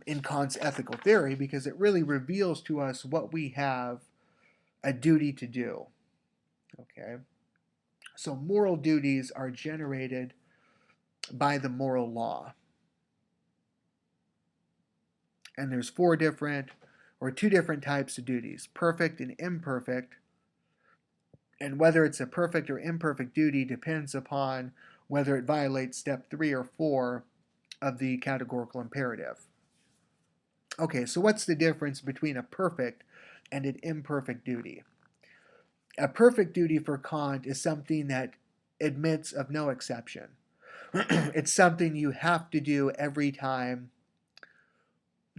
in Kant's ethical theory, because it really reveals to us what we have a duty to do. Okay, so moral duties are generated by the moral law, and there's two different types of duties: perfect and imperfect. And whether it's a perfect or imperfect duty depends upon whether it violates step 3 or 4 of the categorical imperative. Okay, so what's the difference between a perfect and an imperfect duty? A perfect duty for Kant is something that admits of no exception. It's something you have to do every time,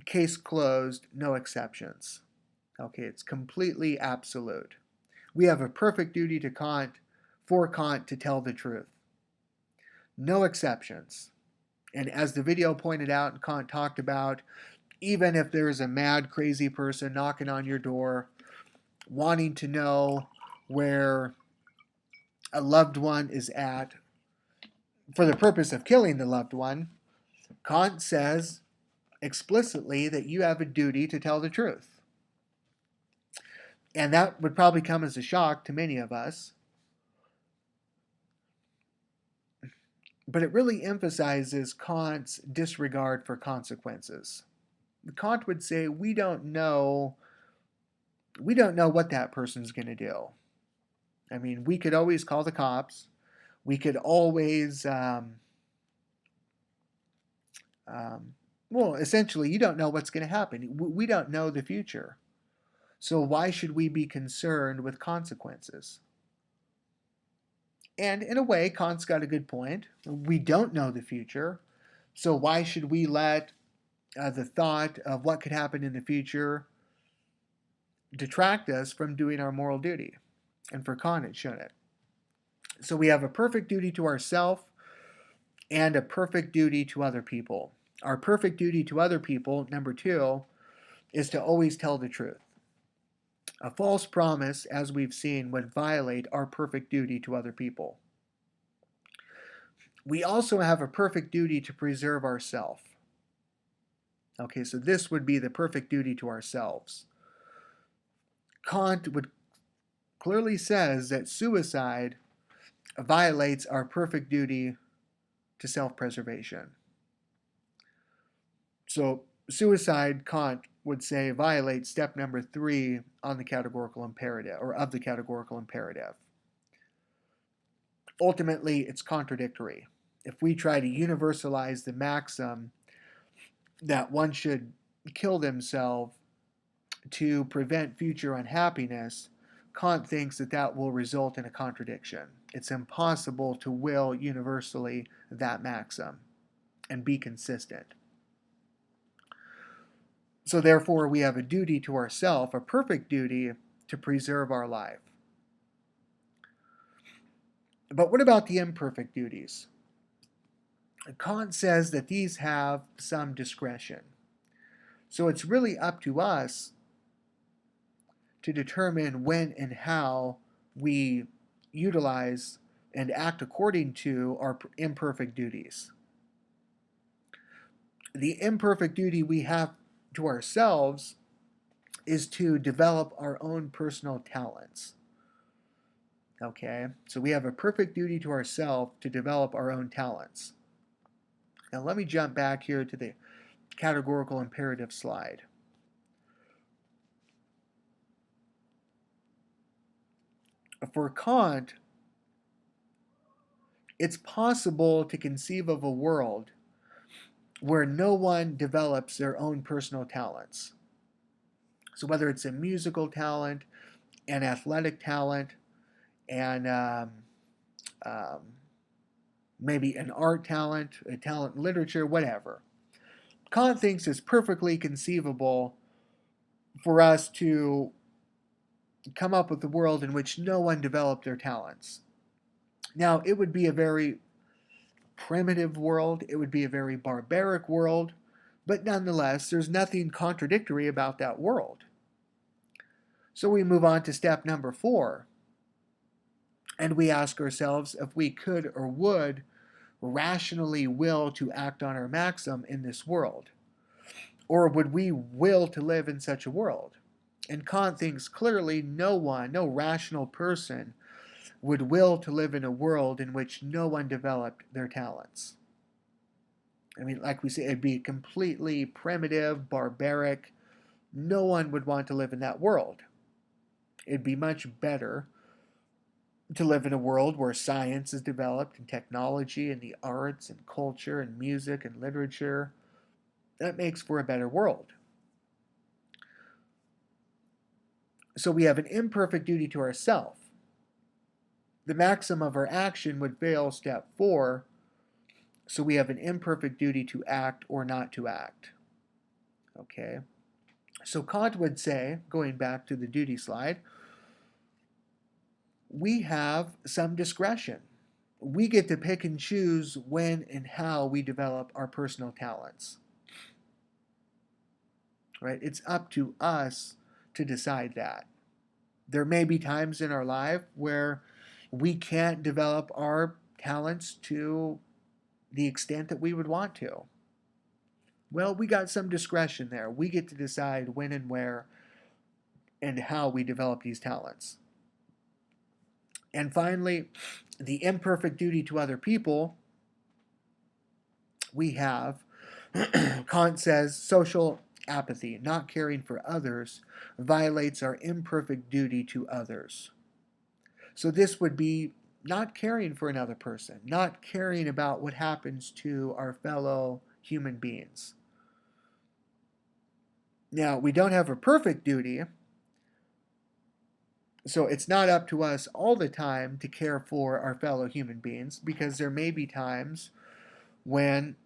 case closed, no exceptions. Okay, it's completely absolute. We have a perfect duty to Kant, for Kant to tell the truth. No exceptions. And as the video pointed out and Kant talked about, even if there's a mad, crazy person knocking on your door, wanting to know where a loved one is at for the purpose of killing the loved one, Kant says explicitly that you have a duty to tell the truth. And that would probably come as a shock to many of us. But it really emphasizes Kant's disregard for consequences. Kant would say we don't know what that person's going to do. I mean, we could always call the cops. We could always, well, essentially, you don't know what's going to happen. We don't know the future. So why should we be concerned with consequences? And in a way, Kant's got a good point. We don't know the future. So why should we let the thought of what could happen in the future detract us from doing our moral duty? And for Kant, it shouldn't. So we have a perfect duty to ourselves and a perfect duty to other people. Our perfect duty to other people, number 2, is to always tell the truth. A false promise, as we've seen, would violate our perfect duty to other people. We also have a perfect duty to preserve ourselves. Okay, so this would be the perfect duty to ourselves. Kant would clearly says that suicide violates our perfect duty to self-preservation. So suicide, Kant would say, violates step number 3 on the categorical imperative, or of the categorical imperative. Ultimately, it's contradictory. If we try to universalize the maxim that one should kill themselves to prevent future unhappiness, Kant thinks that that will result in a contradiction. It's impossible to will universally that maxim and be consistent. So therefore, we have a duty to ourselves, a perfect duty to preserve our life. But what about the imperfect duties? Kant says that these have some discretion. So it's really up to us to determine when and how we utilize and act according to our imperfect duties. The imperfect duty we have to ourselves is to develop our own personal talents. Okay, so we have a perfect duty to ourselves to develop our own talents. Now let me jump back here to the categorical imperative slide. For Kant, it's possible to conceive of a world where no one develops their own personal talents. So whether it's a musical talent, an athletic talent, and maybe an art talent, a talent in literature, whatever. Kant thinks it's perfectly conceivable for us to come up with a world in which no one developed their talents. Now, it would be a very primitive world, it would be a very barbaric world, but nonetheless, there's nothing contradictory about that world. So we move on to step number 4, and we ask ourselves if we could or would rationally will to act on our maxim in this world. Or would we will to live in such a world? And Kant thinks clearly no one, no rational person, would will to live in a world in which no one developed their talents. I mean, like we say, it'd be completely primitive, barbaric. No one would want to live in that world. It'd be much better to live in a world where science is developed and technology and the arts and culture and music and literature. That makes for a better world. So we have an imperfect duty to ourself. The maxim of our action would fail step 4, so we have an imperfect duty to act or not to act. Okay? So Kant would say, going back to the duty slide, we have some discretion. We get to pick and choose when and how we develop our personal talents. Right? It's up to us to decide that. There may be times in our life where we can't develop our talents to the extent that we would want to. Well, we got some discretion there. We get to decide when and where and how we develop these talents. And finally, the imperfect duty to other people, we have, Kant says, social apathy, not caring for others, violates our imperfect duty to others. So this would be not caring for another person, not caring about what happens to our fellow human beings. Now, we don't have a perfect duty, so it's not up to us all the time to care for our fellow human beings, because there may be times when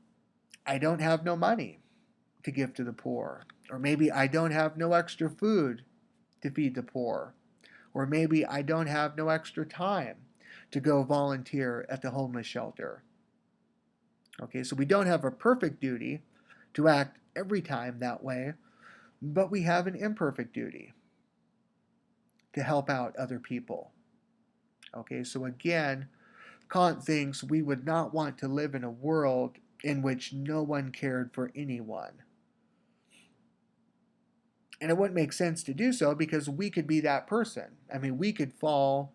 I don't have no money to give to the poor, or maybe I don't have no extra food to feed the poor, or maybe I don't have no extra time to go volunteer at the homeless shelter. Okay, so we don't have a perfect duty to act every time that way, but we have an imperfect duty to help out other people. Okay, so again, Kant thinks we would not want to live in a world in which no one cared for anyone. And it wouldn't make sense to do so because we could be that person. I mean, we could fall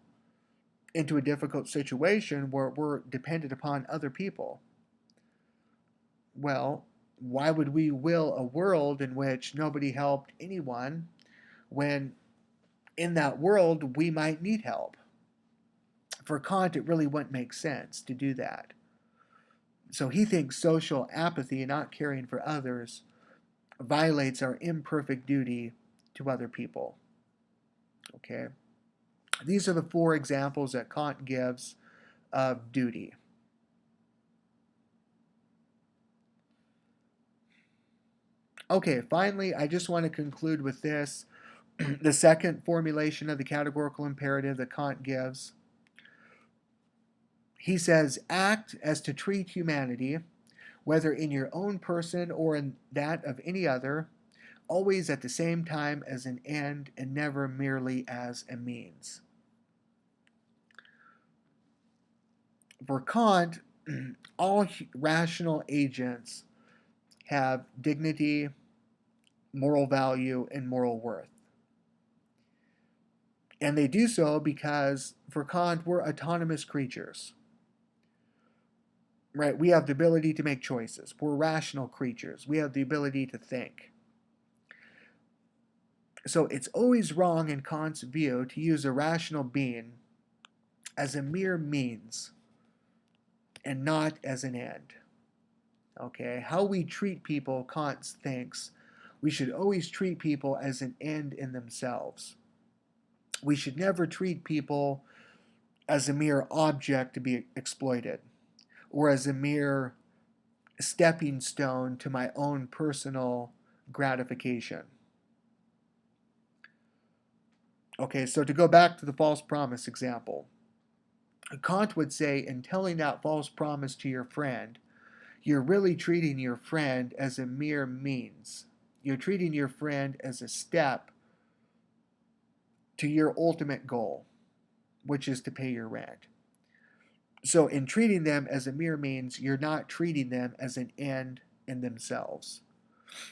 into a difficult situation where we're dependent upon other people. Well, why would we will a world in which nobody helped anyone when in that world we might need help? For Kant, it really wouldn't make sense to do that. So he thinks social apathy, not caring for others, violates our imperfect duty to other people. Okay? These are the 4 examples that Kant gives of duty. Okay, finally, I just want to conclude with this. The second formulation of the categorical imperative that Kant gives. He says, act as to treat humanity, whether in your own person or in that of any other, always at the same time as an end and never merely as a means. For Kant, all rational agents have dignity, moral value, and moral worth. And they do so because, for Kant, we're autonomous creatures. Right? We have the ability to make choices. We're rational creatures. We have the ability to think. So it's always wrong in Kant's view to use a rational being as a mere means and not as an end. Okay? How we treat people, Kant thinks, we should always treat people as an end in themselves. We should never treat people as a mere object to be exploited or as a mere stepping stone to my own personal gratification. Okay, so to go back to the false promise example, Kant would say in telling that false promise to your friend, you're really treating your friend as a mere means. You're treating your friend as a step to your ultimate goal, which is to pay your rent. So in treating them as a mere means, you're not treating them as an end in themselves.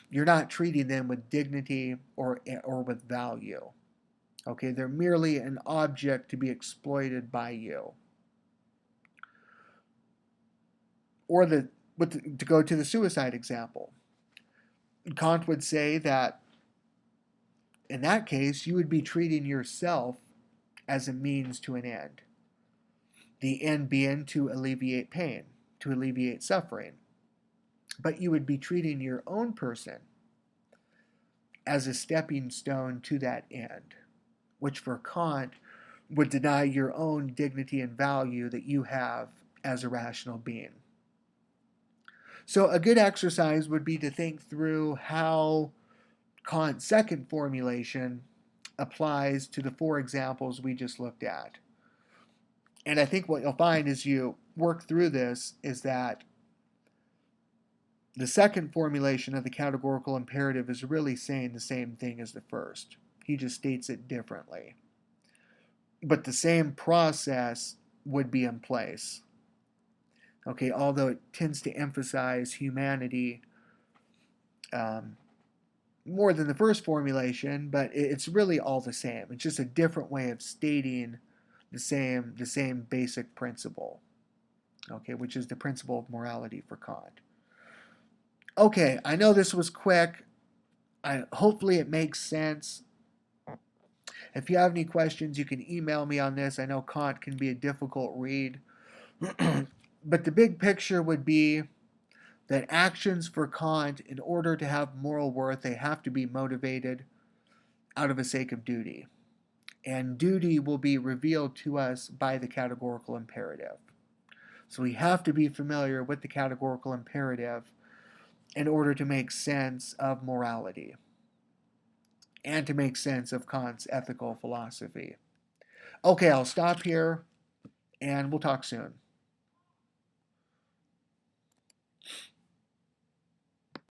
You're not treating them with dignity or with value. Okay, they're merely an object to be exploited by you. Or to go to the suicide example, Kant would say that in that case, you would be treating yourself as a means to an end. The end being to alleviate pain, to alleviate suffering. But you would be treating your own person as a stepping stone to that end, which for Kant would deny your own dignity and value that you have as a rational being. So a good exercise would be to think through how Kant's second formulation applies to the four examples we just looked at. And I think what you'll find as you work through this is that the second formulation of the categorical imperative is really saying the same thing as the first. He just states it differently. But the same process would be in place. Okay, although it tends to emphasize humanity more than the first formulation, but it's really all the same. It's just a different way of stating the same basic principle, okay, which is the principle of morality for Kant. Okay, I know this was quick. Hopefully it makes sense. If you have any questions, you can email me on this. I know Kant can be a difficult read. But the big picture would be that actions for Kant, in order to have moral worth, they have to be motivated out of a sake of duty. And duty will be revealed to us by the categorical imperative. So we have to be familiar with the categorical imperative in order to make sense of morality and to make sense of Kant's ethical philosophy. Okay, I'll stop here and we'll talk soon.